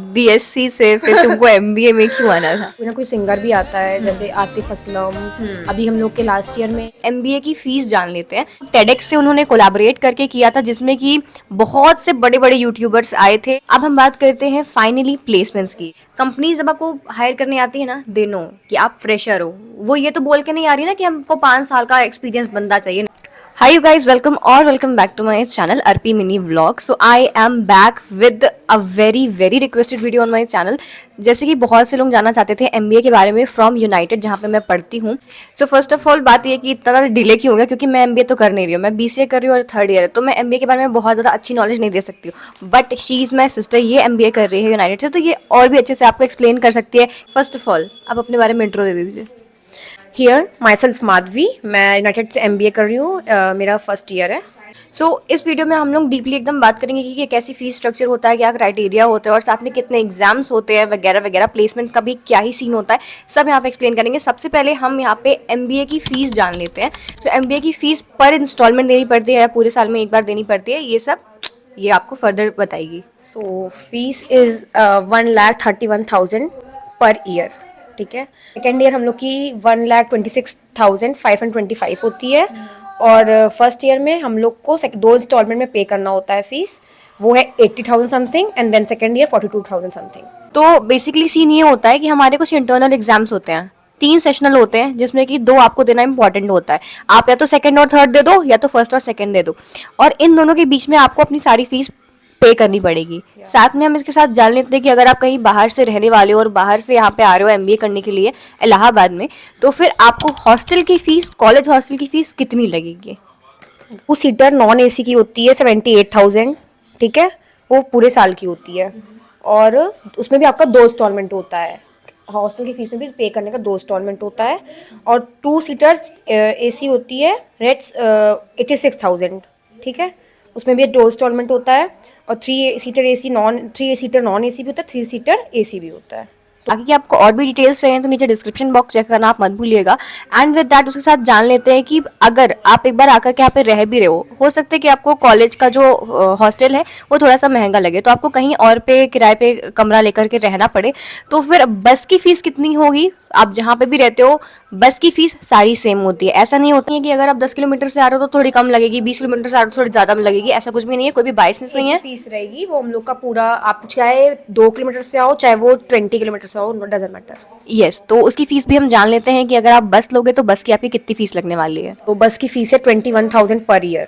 BSc से फिर तुमको एमबीए में क्यों आना था? कोई ना कोई सिंगर भी आता है जैसे आतिफ असलम। अभी हम लोग के लास्ट ईयर में एमबीए की फीस जान लेते हैं। टेडेक्स से उन्होंने कोलैबोरेट करके किया था जिसमें कि बहुत से बड़े बड़े यूट्यूबर्स आए थे। अब हम बात करते हैं फाइनली प्लेसमेंट्स की। कंपनी जब आपको हायर करने आती है ना, दे नो कि आप फ्रेशर हो, वो ये तो बोल के नहीं आ रही ना कि हमको 5 साल का एक्सपीरियंस बंदा चाहिए। Hi you guys, welcome back to my channel Arpi Mini Vlog. So I am back with a very requested video on my channel. जैसे कि बहुत से लोग जानना चाहते थे MBA के बारे में फ्रॉम यूनाइटेड जहाँ पे मैं पढ़ती हूँ। सो फर्स्ट ऑफ ऑल बात ये कि इतना ज़्यादा डिले क्यों हो गया, क्योंकि मैं MBA तो कर नहीं रही हूँ, मैं BCA कर रही हूँ और 3rd ईयर है, तो मैं MBA के बारे में बहुत ज़्यादा अच्छी नॉलेज नहीं दे सकती हूँ। But she is my sister, ये MBA कर रही है यूनाइटेड से, तो ये और भी अच्छे से आपको एक्सप्लेन कर सकती है। फर्स्ट ऑफ ऑल आप अपने बारे में इंट्रो दे दीजिए। हियर माई सेल्फ माधवी, मैं यूनाइटेड से MBA कर रही हूँ, मेरा फर्स्ट ईयर है। इस वीडियो में हम लोग डीपली एकदम बात करेंगे कि कैसी फीस स्ट्रक्चर होता है, क्या क्राइटेरिया होते हैं और साथ में कितने एग्जाम्स होते हैं वगैरह वगैरह, प्लेसमेंट का भी क्या ही सीन होता है, सब यहाँ पे एक्सप्लेन करेंगे। सबसे पहले हम यहाँ पे MBA की फ़ीस जान लेते हैं। MBA की फ़ीस पर इंस्टॉलमेंट देनी पड़ती है या पूरे साल में एक बार देनी पड़ती है, ये सब ये आपको फर्दर बताएगी। सो फीस इज़ 1,31,000 पर ईयर, ठीक है। सेकेंड ईयर हम लोग की 1,26,525 होती है और फर्स्ट ईयर में हम लोग को 2 इंस्टॉलमेंट में पे करना होता है फीस, वो है 80,000 something and then second year 42,000 something. तो बेसिकली सीन ये होता है कि हमारे कुछ इंटरनल एग्जाम्स होते हैं, 3 सेशनल होते हैं जिसमें कि 2 आपको देना इंपॉर्टेंट होता है। आप या तो सेकंड और थर्ड दे दो या तो फर्स्ट और सेकंड दे दो, और इन दोनों के बीच में आपको अपनी सारी फीस पे करनी पड़ेगी। साथ में हम इसके साथ जान लेते हैं कि अगर आप कहीं बाहर से रहने वाले हो और बाहर से यहाँ पे आ रहे हो MBA करने के लिए इलाहाबाद में, तो फिर आपको हॉस्टल की फीस, कॉलेज हॉस्टल की फीस कितनी लगेगी? वो सीटर नॉन AC की होती है 78,000, ठीक है, वो पूरे साल की होती है और उसमें भी आपका 2 इंस्टॉलमेंट होता है। हॉस्टल की फीस में भी पे करने का 2 इंस्टॉलमेंट होता है और 2 सीटर्स AC होती है रेट्स 86,000, ठीक है, उसमें भी 2 इंस्टॉलमेंट होता है और 3 सीटर नॉन AC भी होता है, 3 सीटर AC भी होता है। बाकी की आपको और भी डिटेल्स चाहिए तो नीचे डिस्क्रिप्शन बॉक्स चेक करना आप मत भूलिएगा। एंड विद दैट उसके साथ जान लेते हैं कि अगर आप एक बार आकर के यहाँ पे रह भी रहे हो सकता है कि आपको कॉलेज का जो हॉस्टल है वो थोड़ा सा महंगा लगे, तो आपको कहीं और पे किराए पे कमरा लेकर के रहना पड़े, तो फिर बस की फीस कितनी होगी? आप जहाँ पे भी रहते हो बस की फीस सारी सेम होती है। ऐसा नहीं होती है कि अगर आप 10 किलोमीटर से आ रहे हो तो थोड़ी कम लगेगी, 20 किलोमीटर से आ रहे हो तो थोड़ी ज्यादा लगेगी, ऐसा कुछ भी नहीं है, कोई भी बायसनेस नहीं है। फीस रहेगी वो हम लोग का पूरा, आप चाहे 2 किलोमीटर से आओ चाहे वो 20 किलोमीटर से आओ, डजंट मैटर। यस, तो उसकी फीस भी हम जान लेते हैं कि अगर आप बस लोगे तो बस की आपकी कितनी फीस लगने वाली है। तो बस की फीस है 21,000 पर ईयर,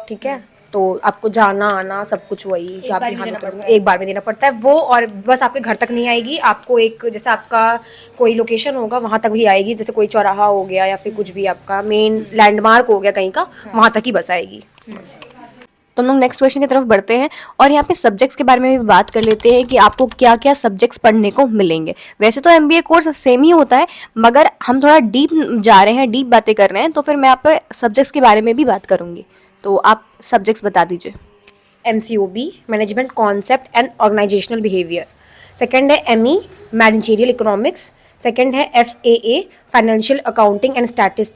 ठीक है। तो आपको जाना आना सब कुछ वही जो आप यहाँ एक बार में देना पड़ता है वो, और बस आपके घर तक नहीं आएगी, आपको एक जैसे आपका कोई लोकेशन होगा वहाँ तक भी आएगी, जैसे कोई चौराहा हो गया या फिर कुछ भी आपका मेन लैंडमार्क हो गया कहीं का, वहाँ तक ही बस आएगी। तो हम लोग नेक्स्ट क्वेश्चन की तरफ बढ़ते हैं और यहाँ पे सब्जेक्ट्स के बारे में भी बात कर लेते हैं कि आपको क्या क्या सब्जेक्ट्स पढ़ने को मिलेंगे। वैसे तो MBA कोर्स सेम ही होता है, मगर हम थोड़ा डीप जा रहे हैं, डीप बातें कर रहे हैं, तो फिर मैं आप पे सब्जेक्ट्स के बारे में भी बात करूंगी। तो आप सब्जेक्ट्स बता दीजिए। MCOB management concept and organisational behaviour, second है ME मैनेजरियल इकोनॉमिक्स, सेकेंड है FAA financial accounting and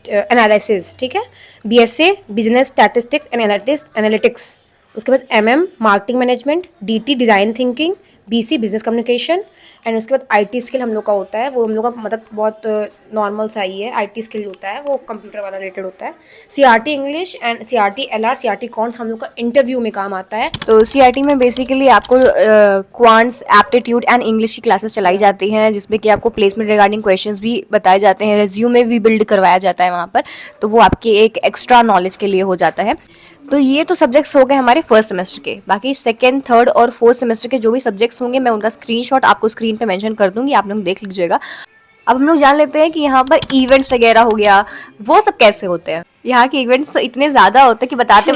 analysis, ठीक है, BSA business statistics and analytics, उसके बाद MM marketing management, DT design thinking, BC business communication and उसके बाद IT skill हम लोग का होता है, वो हम लोग का मतलब बहुत नॉर्मल सा ही है, IT स्किल होता है वो कंप्यूटर वाला रिलेटेड होता है। CRT English and CRT LR CRT counts हम लोग का इंटरव्यू में काम आता है। तो CRT में बेसिकली आपको क्वांट्स, एप्टीट्यूड एंड इंग्लिश की क्लासेस चलाई जाती हैं, जिसमें कि आपको प्लेसमेंट रिगार्डिंग क्वेश्चंस भी बताए जाते हैं, रेज्यूमे भी बिल्ड करवाया जाता है वहाँ पर, तो वो आपके एक एक्स्ट्रा नॉलेज के लिए हो जाता है। तो ये तो सब्जेक्ट्स हो गए हमारे फर्स्ट सेमेस्टर के। बाकी सेकंड, थर्ड और फोर्थ सेमेस्टर के जो भी सब्जेक्ट्स होंगे मैं उनका स्क्रीनशॉट आपको स्क्रीन पे मेंशन कर दूंगी, आप लोग देख लीजिएगा। अब हम लोग जान लेते हैं कि यहाँ पर इवेंट्स वगैरह हो गया, वो सब कैसे होते हैं। यहाँ के इवेंट्स तो इतने ज्यादा होते हैं कि बताते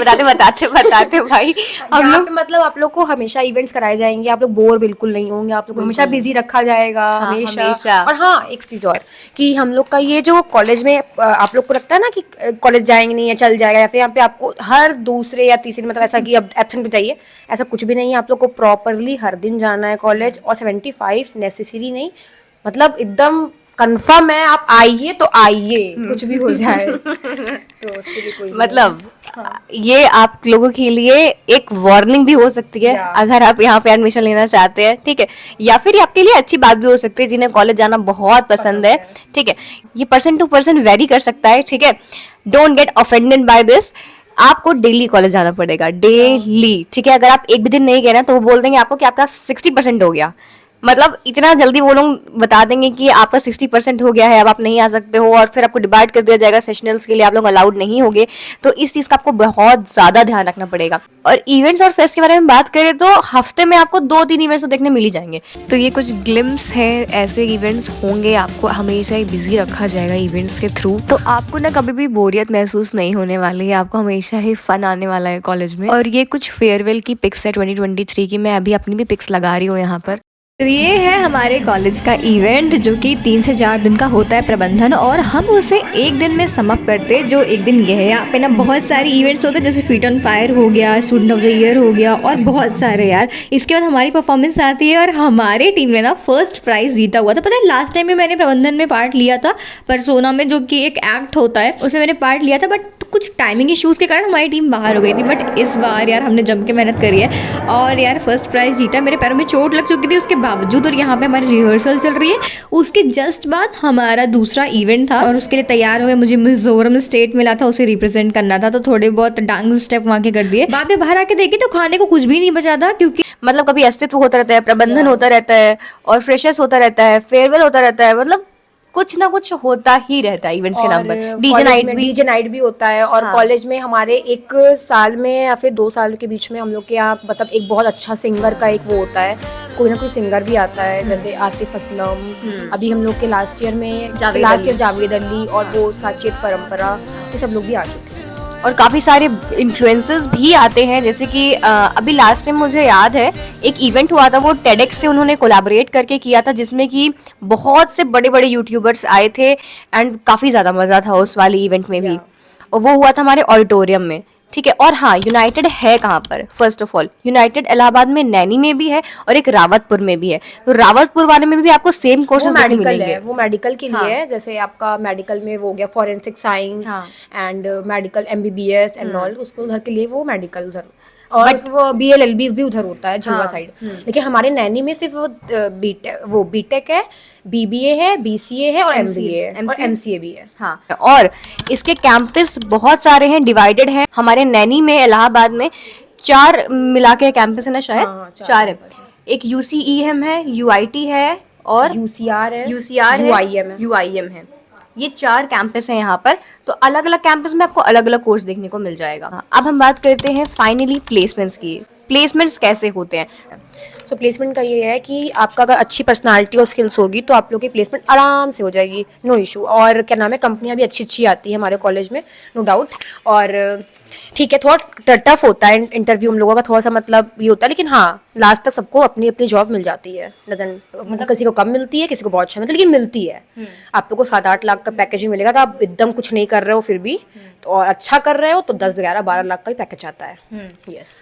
भाई हम लोग मतलब आप लोग को हमेशा इवेंट्स कराए जाएंगे, आप लोग बोर बिल्कुल नहीं होंगे, आप लोग को हमेशा बिजी रखा जाएगा, हमेशा। और हाँ, एक चीज और कि हम लोग का ये जो कॉलेज में आप लोग को लगता है ना कि कॉलेज जाएंगे नहीं या चल जाएगा, या फिर यहाँ पे आपको हर दूसरे या तीसरे मतलब ऐसा कि अब एब्सेंट पे जाइए, ऐसा कुछ भी नहीं है। आप लोग को प्रॉपरली हर दिन जाना है कॉलेज, और 75 नेसेसरी नहीं, मतलब एकदम कंफर्म है, आप आइए तो आइए, कुछ भी हो जाए। तो उसके लिए कोई मतलब हाँ। ये आप लोगों के लिए एक वार्निंग भी हो सकती है या। अगर आप यहाँ पे एडमिशन लेना चाहते हैं, ठीक है, या फिर ये आपके लिए अच्छी बात भी हो सकती है जिन्हें कॉलेज जाना बहुत पसंद है, ठीक है। ये पर्सन टू पर्सन वेरी कर सकता है, ठीक है। Don't get offended by this. आपको डेली कॉलेज जाना पड़ेगा, डेली, ठीक है। अगर आप एक भी दिन नहीं गए ना तो वो बोल देंगे आपको कि आपका 60% हो गया। मतलब इतना जल्दी वो लोग बता देंगे कि आपका 60% हो गया है, अब आप नहीं आ सकते हो, और फिर आपको डिवाइड कर दिया जाएगा सेशनल्स के लिए, आप लोग अलाउड नहीं होंगे। तो इस चीज का आपको बहुत ज्यादा ध्यान रखना पड़ेगा। और इवेंट्स और फेस्ट के बारे में बात करें तो हफ्ते में आपको 2-3 इवेंट्स तो देखने मिल ही जाएंगे। तो ये कुछ ग्लिम्स है, ऐसे इवेंट्स होंगे, आपको हमेशा ही बिजी रखा जाएगा इवेंट्स के थ्रू। तो आपको ना कभी भी बोरियत महसूस नहीं होने वाली है, आपको हमेशा ही फन आने वाला है कॉलेज में। और ये कुछ फेयरवेल की पिक्स है 2023 की, मैं अभी अपनी भी पिक्स लगा रही हूँ यहाँ पर। तो ये है हमारे कॉलेज का इवेंट जो कि 3 से 4 दिन का होता है प्रबंधन, और हम उसे एक दिन में समाप्त करते हैं। जो एक दिन ये है, यहाँ पे ना बहुत सारे इवेंट्स होते हैं, जैसे फीट ऑन फायर हो गया, स्टूडेंट ऑफ द ईयर हो गया, और बहुत सारे यार। इसके बाद हमारी परफॉर्मेंस आती है, और हमारी टीम ने ना फर्स्ट प्राइज जीता हुआ था। पता है लास्ट टाइम में मैंने प्रबंधन में पार्ट लिया था, परसोना में, जो कि एक एक्ट होता है, उसमें मैंने पार्ट लिया था, बट कुछ टाइमिंग इश्यूज़ के कारण हमारी टीम बाहर हो गई थी। बट इस बार यार हमने जम के मेहनत करी है, और यार फर्स्ट प्राइज़ जीता। मेरे पैरों में चोट लग चुकी थी उसके बावजूद, और यहाँ पे हमारी रिहर्सल चल रही है। उसके जस्ट बाद हमारा दूसरा इवेंट था, और उसके लिए तैयार हो गए। मुझे मिजोरम स्टेट मिला था, उसे रिप्रेजेंट करना था, तो थोड़े बहुत डांस स्टेप वहाँ के कर दिए। बाद में बाहर आके देखी तो खाने को कुछ भी नहीं बचा था, क्योंकि मतलब कभी अस्तित्व होता रहता है, प्रबंधन होता रहता है, और फ्रेशर्स होता रहता है, फेयरवेल होता रहता है, मतलब कुछ ना कुछ होता ही रहता है इवेंट्स के नाम पर। डीजे नाइट भी होता है। और हाँ। कॉलेज में हमारे 1 साल में या फिर 2 साल के बीच में हम लोग के यहाँ मतलब एक बहुत अच्छा सिंगर का एक वो होता है, कोई ना कोई सिंगर भी आता है, जैसे आतिफ असलम, अभी हम लोग के लास्ट ईयर जावेद अली, और वो साचेत परंपरा, ये सब लोग भी आ चुके हैं। और काफी सारे इन्फ्लुएंसर्स भी आते हैं, जैसे कि अभी लास्ट टाइम मुझे याद है एक इवेंट हुआ था, वो टेडेक्स से उन्होंने कोलैबोरेट करके किया था, जिसमें कि बहुत से बड़े बड़े यूट्यूबर्स आए थे, एंड काफी ज्यादा मजा था उस वाले इवेंट में भी। और वो हुआ था हमारे ऑडिटोरियम में, ठीक है। और हाँ, यूनाइटेड है कहाँ पर? First of all United Allahabad में, नैनी में भी है, और एक रावतपुर में भी है। तो रावतपुर वाले में भी आपको सेम कोर्सेज देखने मिलेंगे। वो मेडिकल के लिए हाँ। है, जैसे आपका मेडिकल में वो हो गया फॉरेंसिक साइंस हाँ। And medical MBBS and all, उसको उधर के लिए वो मेडिकल उधर, और वो BLLB भी उधर होता है झुलवा साइड। लेकिन हमारे नैनी में सिर्फ वो बीटेक है, BBA है, BCA है, और MCA है, और MCA भी है। हाँ, और इसके कैंपस बहुत सारे हैं, डिवाइडेड हैं। हमारे नैनी में, इलाहाबाद में 4 मिला के कैंपस है ना शायद। हाँ, 4 है। एक UCEM है, UIT है, और UCR है, UIM है। ये 4 कैंपस हैं यहाँ पर। तो अलग अलग कैंपस में आपको अलग अलग कोर्स देखने को मिल जाएगा। अब हम बात करते हैं फाइनली प्लेसमेंट्स की। प्लेसमेंट्स कैसे होते हैं? तो प्लेसमेंट का ये है कि आपका अगर अच्छी पर्सनालिटी और स्किल्स होगी तो आप लोग की प्लेसमेंट आराम से हो जाएगी, नो इशू। और क्या नाम है, कंपनियां भी अच्छी अच्छी आती है हमारे कॉलेज में, नो डाउट। और ठीक है, थोड़ा टफ होता है इंटरव्यू हम लोगों का, थोड़ा सा मतलब ये होता है, लेकिन हाँ लास्ट तक सबको अपनी अपनी जॉब मिल जाती है। मतलब किसी को कम मिलती है, किसी को बहुत अच्छा मिलता है, लेकिन मिलती है। आप लोग को 7-8 लाख का पैकेज भी मिलेगा, तो आप एकदम कुछ नहीं कर रहे हो फिर भी तो, और अच्छा कर रहे हो तो 10-11-12 लाख का ही पैकेज आता है। यस।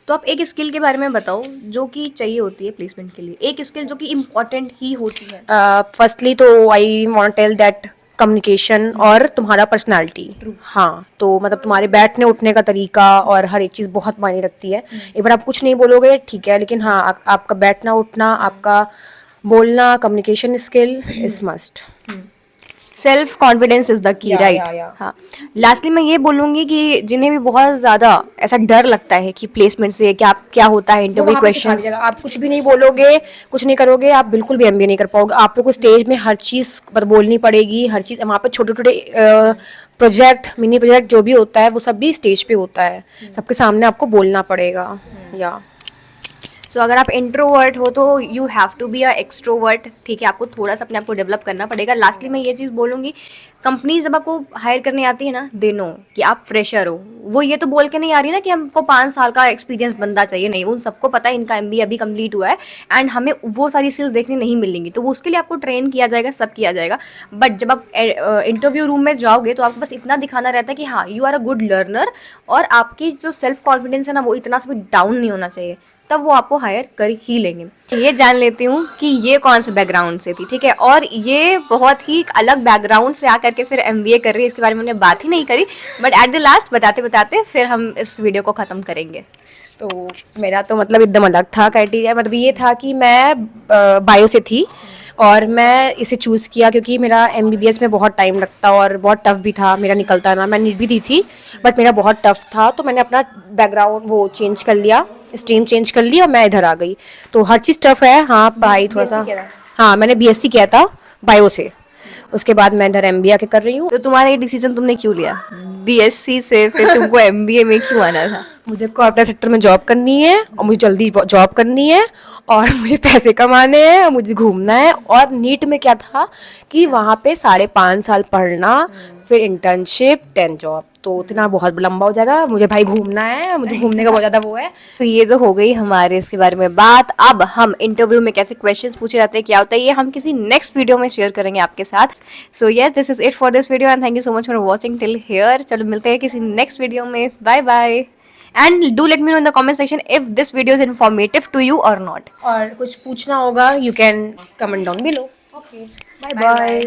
तो आप एक स्किल के बारे में बताओ जो कि चाहिए होती है प्लेसमेंट के लिए, एक स्किल जो कि इम्पोर्टेंट ही होती है। फर्स्टली तो I want tell that communication और तुम्हारा पर्सनालिटी। हाँ, तो मतलब तुम्हारे बैठने उठने का तरीका और हर एक चीज़ बहुत मायने रखती है। एक बार आप कुछ नहीं बोलोगे ठीक है, लेकिन हाँ आपका बैठना उठना, आपका बोलना, communication skill is must. Self confidence is the key, right. हाँ, लास्टली मैं ये बोलूंगी कि जिन्हें भी बहुत ज्यादा ऐसा डर लगता है कि प्लेसमेंट से क्या होता है, इंटरव्यू क्वेश्चन, आप कुछ भी नहीं बोलोगे, कुछ नहीं करोगे, आप बिल्कुल भी MBA नहीं कर पाओगे। आप लोग को स्टेज में हर चीज बोलनी पड़ेगी, हर चीज वहाँ पे छोटे छोटे प्रोजेक्ट, मिनी प्रोजेक्ट जो भी होता है वो सब भी स्टेज पे होता है, सबके सामने आपको बोलना पड़ेगा। या तो अगर आप इंट्रोवर्ट हो तो you have to be a extrovert, ठीक है। आपको थोड़ा सा अपने आप को डेवलप करना पड़ेगा। लास्टली मैं ये चीज़ बोलूँगी, कंपनी जब आपको हायर करने आती है ना, दे नो कि आप फ्रेशर हो, वो ये तो बोल के नहीं आ रही ना कि हमको 5 साल का एक्सपीरियंस बंदा चाहिए, नहीं। उन सबको पता है इनका MBA अभी कंप्लीट हुआ है एंड हमें वो सारी स्किल्स देखने नहीं मिलेंगी, तो वो उसके लिए आपको ट्रेन किया जाएगा, सब किया जाएगा। बट जब आप इंटरव्यू रूम में जाओगे तो आपको बस इतना दिखाना रहता है कि हाँ you are a good learner, और आपकी जो सेल्फ कॉन्फिडेंस है ना वो इतना सा भी डाउन नहीं होना चाहिए। तब वो आपको हायर कर ही लेंगे। ये जान लेती हूँ कि ये कौन से बैकग्राउंड से थी, ठीक है, और ये बहुत ही अलग बैकग्राउंड से आकर के फिर MBA कर रही है, इसके बारे में हमने बात ही नहीं करी, बट एट द लास्ट बताते बताते फिर हम इस वीडियो को ख़त्म करेंगे। तो मेरा तो मतलब एकदम अलग था क्राइटेरिया। मतलब ये था कि मैं बायो से थी और मैं इसे चूज़ किया क्योंकि मेरा MBBS में बहुत टाइम लगता और बहुत टफ भी था, मेरा निकलता ना। मैं नीट भी दी थी बट मेरा बहुत टफ था, तो मैंने अपना बैकग्राउंड वो चेंज कर लिया, स्ट्रीम चेंज कर ली और मैं इधर आ गई। तो हर चीज़ टफ है। हाँ, पढ़ाई थोड़ा सा, हाँ मैंने BSc किया था बायो से, उसके बाद मैं इधर MBA आके कर रही हूँ। तो तुम्हारा ये डिसीजन तुमने क्यों लिया, BSc से फिर तुमको MBA में क्यों आना था? मुझे कॉर्पोरेट सेक्टर में जॉब करनी है और मुझे जल्दी जॉब करनी है और मुझे पैसे कमाने हैं और मुझे घूमना है। और नीट में क्या था कि वहाँ पे 5.5 साल पढ़ना, फिर इंटर्नशिप, 10 जॉब, तो इतना बहुत लंबा हो जाएगा। मुझे भाई घूमना है, मुझे घूमने का बहुत ज़्यादा वो है। तो ये तो हो गई हमारे इसके बारे में बात। अब हम इंटरव्यू में कैसे क्वेश्चंस पूछे जाते हैं, क्या होता है, ये हम किसी नेक्स्ट वीडियो में शेयर करेंगे आपके साथ। So yes, this is it for this video and thank you so much for watching till here. चलो मिलते हैं किसी नेक्स्ट वीडियो में, bye bye and do let me know in the comment section if this video is informative to you or not. और कुछ पूछना होगा, you can comment down below. Okay, bye bye.